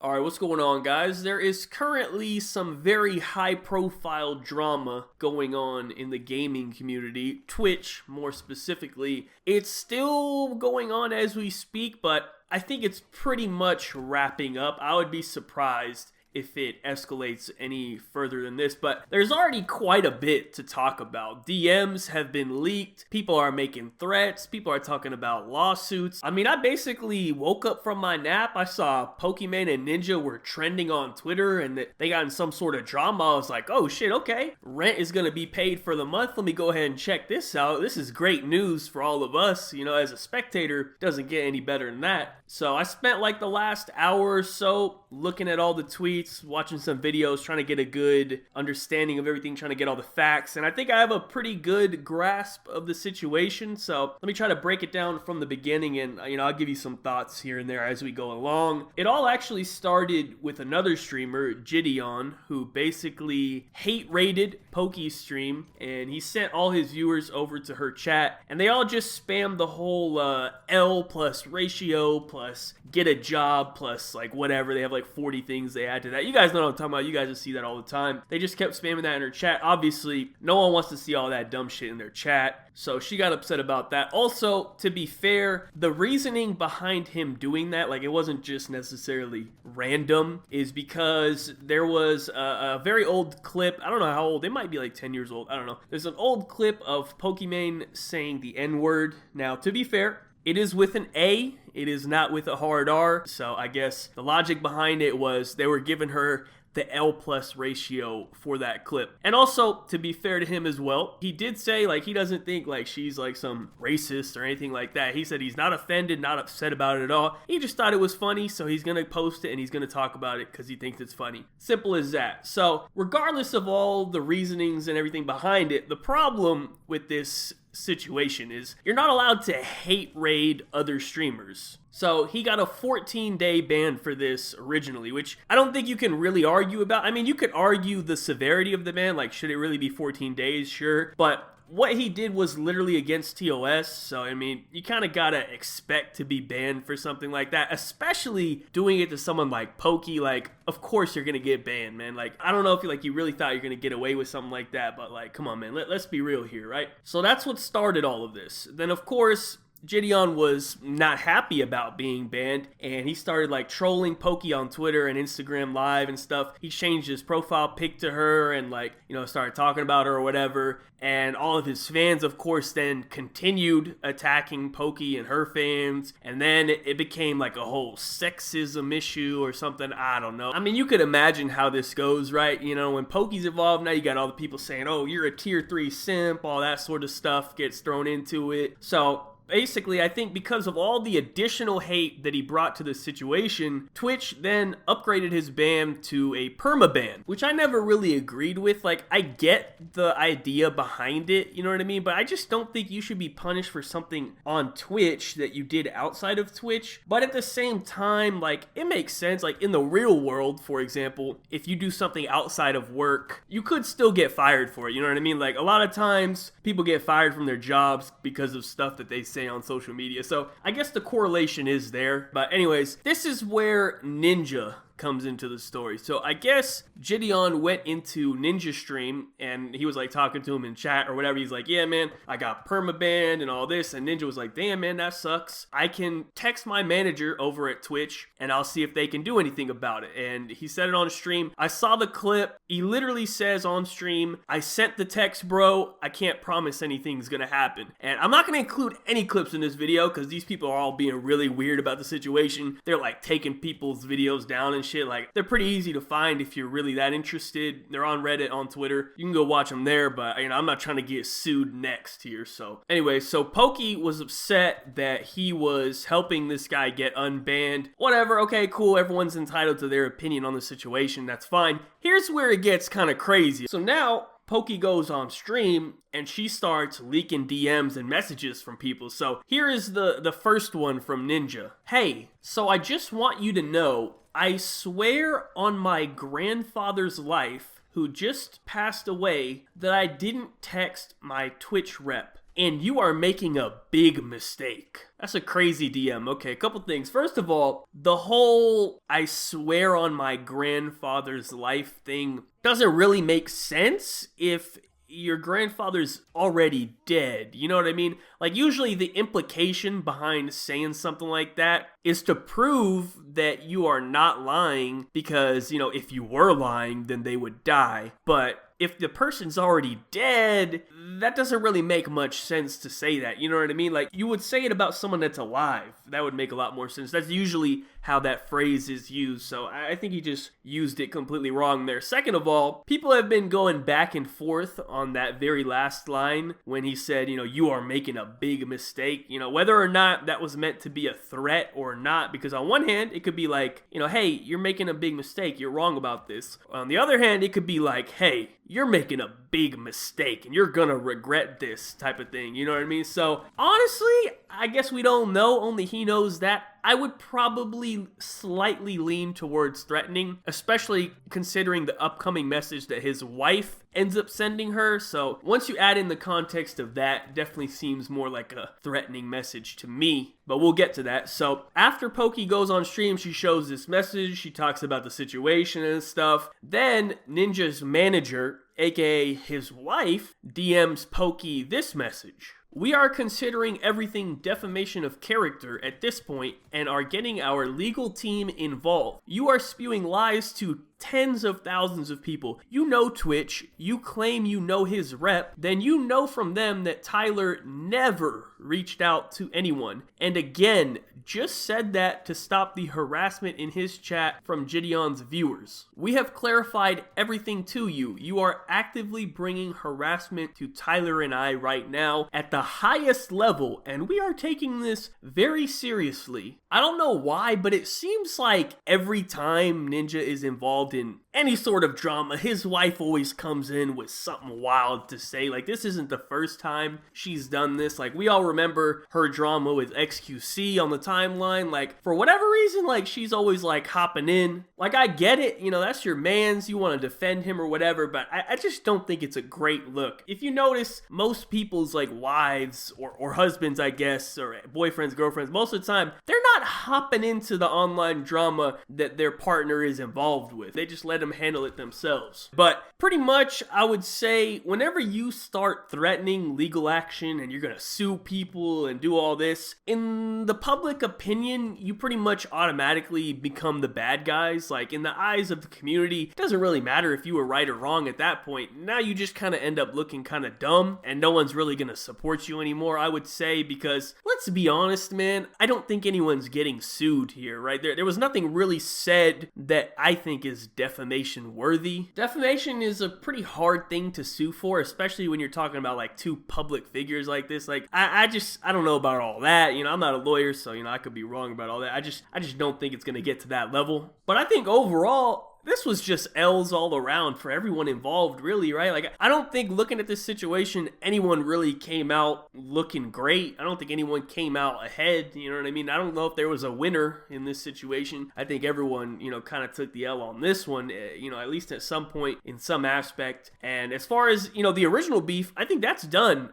Alright, what's going on, guys? There is currently some very high profile drama going on in the gaming community, Twitch more specifically. It's still going on as we speak, but I think it's pretty much wrapping up. I would be surprised if it escalates any further than this, but there's already quite a bit to talk about. DMs have been leaked, people are making threats, people are talking about lawsuits. I mean, I basically woke up from my nap, I saw Pokimane and Ninja were trending on Twitter and they got in some sort of drama. I was like, oh shit, okay, rent is gonna be paid for the month, let me go ahead and check this out. This is great news for all of us, you know, as a spectator, doesn't get any better than that. So I spent like the last hour or so looking at all the tweets, watching some videos, trying to get a good understanding of everything, trying to get all the facts, and I think I have a pretty good grasp of the situation. So let me try to break it down from the beginning, and I'll give you some thoughts here and there as we go along. It all actually started with another streamer, Jidion, who basically hate-rated Poki's stream, and he sent all his viewers over to her chat, and they all just spammed the whole L plus ratio plus get a job plus like whatever. They have like 40 things they add to that. You guys know what I'm talking about. You guys just see that all the time. They just kept spamming that in her chat. Obviously, no one wants to see all that dumb shit in their chat. So she got upset about that. Also, to be fair, the reasoning behind him doing that, like it wasn't just necessarily random, is because there was a very old clip. I don't know how old. It might be like 10 years old. I don't know. There's an old clip of Pokimane saying the N-word. Now, to be fair, it is with an A, it is not with a hard R, so I guess the logic behind it was they were giving her the L plus ratio for that clip. And also, to be fair to him as well, he did say like he doesn't think like she's like some racist or anything like that. He said he's not offended, not upset about it at all. He just thought it was funny, so he's gonna post it and he's gonna talk about it because he thinks it's funny. Simple as that. So regardless of all the reasonings and everything behind it, the problem with this situation is you're not allowed to hate raid other streamers. So he got a 14-day ban for this originally, which I don't think you can really argue about. I mean, you could argue the severity of the ban, like should it really be 14 days? Sure, but what he did was literally against TOS, so I mean, you kind of gotta expect to be banned for something like that, especially doing it to someone like Poki. Like, of course you're gonna get banned, man. Like, I don't know if you really thought you're gonna get away with something like that, but like, come on, man, let's be real here, right? So that's what started all of this. Then, of course, Jidion was not happy about being banned, and he started like trolling Poki on Twitter and Instagram Live and stuff. He changed his profile pic to her and like, started talking about her or whatever. And all of his fans, of course, then continued attacking Poki and her fans. And then it became like a whole sexism issue or something. I don't know. I mean, you could imagine how this goes, right? When Poki's involved, now you got all the people saying, oh, you're a tier 3 simp, all that sort of stuff gets thrown into it. So basically, I think because of all the additional hate that he brought to the situation, Twitch then upgraded his ban to a permaban, which I never really agreed with. Like, I get the idea behind it, you know what I mean? But I just don't think you should be punished for something on Twitch that you did outside of Twitch. But at the same time, like, it makes sense. Like, in the real world, for example, if you do something outside of work, you could still get fired for it, you know what I mean? Like, a lot of times, people get fired from their jobs because of stuff that they say on social media. So I guess the correlation is there. But anyways, this is where Ninja comes into the story. So I guess Jidion went into Ninja stream and he was like talking to him in chat or whatever. He's like, yeah, man, I got permabanned and all this. And Ninja was like, damn, man, that sucks. I can text my manager over at Twitch and I'll see if they can do anything about it. And he said it on stream. I saw the clip. He literally says on stream, I sent the text, bro. I can't promise anything's gonna happen. And I'm not gonna include any clips in this video because these people are all being really weird about the situation. They're like taking people's videos down and shit. Like, they're pretty easy to find if you're really that interested. They're on Reddit, on Twitter. You can go watch them there, but I'm not trying to get sued next here. So anyway, so Poki was upset that he was helping this guy get unbanned. Whatever, okay, cool. Everyone's entitled to their opinion on the situation. That's fine. Here's where it gets kind of crazy. So now Poki goes on stream and she starts leaking DMs and messages from people. So here is the first one from Ninja. Hey, so I just want you to know, I swear on my grandfather's life, who just passed away, that I didn't text my Twitch rep. and you are making a big mistake. That's a crazy DM. Okay, a couple things. First of all, the whole I swear on my grandfather's life thing doesn't really make sense if your grandfather's already dead. You know what I mean? Like, usually the implication behind saying something like that is to prove that you are not lying because, if you were lying, then they would die. But if the person's already dead, that doesn't really make much sense to say that. You know what I mean? Like, you would say it about someone that's alive. That would make a lot more sense. That's usually how that phrase is used. So I think he just used it completely wrong there. Second of all, people have been going back and forth on that very last line when he said, you are making a big mistake. Whether or not that was meant to be a threat or not, because on one hand, it could be like, hey, you're making a big mistake. You're wrong about this. On the other hand, it could be like, hey, you're making a big mistake and you're gonna regret this type of thing. You know what I mean? So honestly, I guess we don't know. Only he knows that. I would probably slightly lean towards threatening, especially considering the upcoming message that his wife ends up sending her. So once you add in the context of that, definitely seems more like a threatening message to me. But we'll get to that. So after Poki goes on stream, she shows this message. She talks about the situation and stuff. Then Ninja's manager, aka his wife, DMs Poki this message. We are considering everything defamation of character at this point and are getting our legal team involved. You are spewing lies to tens of thousands of people. You know Twitch, you claim you know his rep, then you know from them that Tyler never reached out to anyone. And again, just said that to stop the harassment in his chat from Jidion's viewers. We have clarified everything to you. You are actively bringing harassment to Tyler and I right now at the highest level, and we are taking this very seriously. I don't know why, but it seems like every time Ninja is involved in any sort of drama, his wife always comes in with something wild to say. Like, this isn't the first time she's done this. Like, we all remember her drama with XQC on the timeline. Like, for whatever reason, like, she's always like hopping in. Like, I get it, that's your man's, you want to defend him or whatever, but I just don't think it's a great look. If you notice, most people's like wives or husbands, I guess, or boyfriends, girlfriends, most of the time, they're not hopping into the online drama that their partner is involved with. They just let them handle it themselves. But pretty much, I would say, whenever you start threatening legal action and you're gonna sue people and do all this, in the public opinion, you pretty much automatically become the bad guys. Like, in the eyes of the community, it doesn't really matter if you were right or wrong at that point. Now you just kind of end up looking kind of dumb, and no one's really gonna support you anymore, I would say, because let's be honest, man, I don't think anyone's getting sued here, right? There was nothing really said that I think is defamation worthy. Defamation is a pretty hard thing to sue for, especially when you're talking about like two public figures like this. Like, I don't know about all that. I'm not a lawyer, so I could be wrong about all that. I just don't think it's gonna get to that level. But I think overall, this was just L's all around for everyone involved, really, right? Like, I don't think looking at this situation, anyone really came out looking great. I don't think anyone came out ahead, you know what I mean? I don't know if there was a winner in this situation. I think everyone, kind of took the L on this one, at least at some point in some aspect. And as far as, the original beef, I think that's done.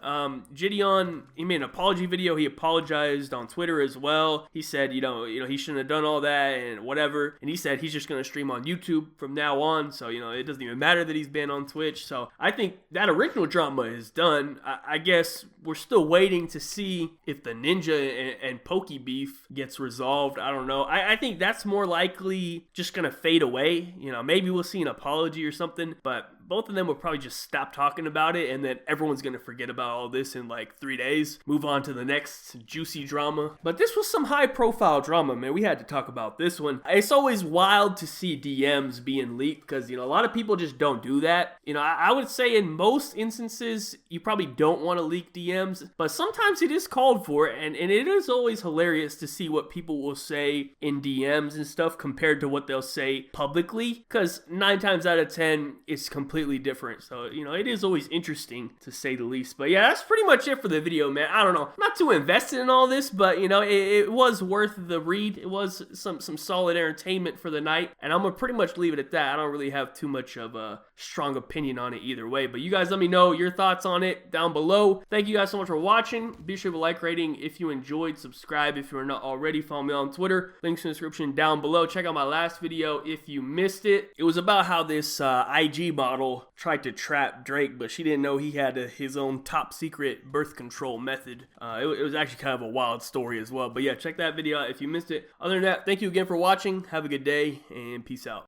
Jidion, he made an apology video. He apologized on Twitter as well. He said, he shouldn't have done all that and whatever. And he said he's just going to stream on YouTube from now on, so it doesn't even matter that he's been on Twitch. So I think that original drama is done. I guess we're still waiting to see if the Ninja and Poki beef gets resolved. I don't know. I think that's more likely just gonna fade away. Maybe we'll see an apology or something, but both of them will probably just stop talking about it, and then everyone's gonna forget about all this in like 3 days, move on to the next juicy drama. But this was some high profile drama, man. We had to talk about this one. It's always wild to see DMs being leaked because a lot of people just don't do that. I would say in most instances you probably don't want to leak DMs, but sometimes it is called for, and it is always hilarious to see what people will say in DMs and stuff compared to what they'll say publicly, because 9 times out of 10 it's completely completely different. So, you know, it is always interesting to say the least. But yeah, that's pretty much it for the video, man. I don't know. I'm not too invested in all this, but you know, it was worth the read. It was some solid entertainment for the night, and I'm gonna pretty much leave it at that. I don't really have too much of a strong opinion on it either way, but you guys let me know your thoughts on it down below. Thank you guys so much for watching. Be sure to like, rating if you enjoyed, subscribe if you're not already, follow me on Twitter, links in the description down below. Check out my last video if you missed it. It was about how this IG model tried to trap Drake, but she didn't know he had his own top secret birth control method. It was actually kind of a wild story as well, but yeah, check that video out if you missed it. Other than that, thank you again for watching. Have a good day and peace out.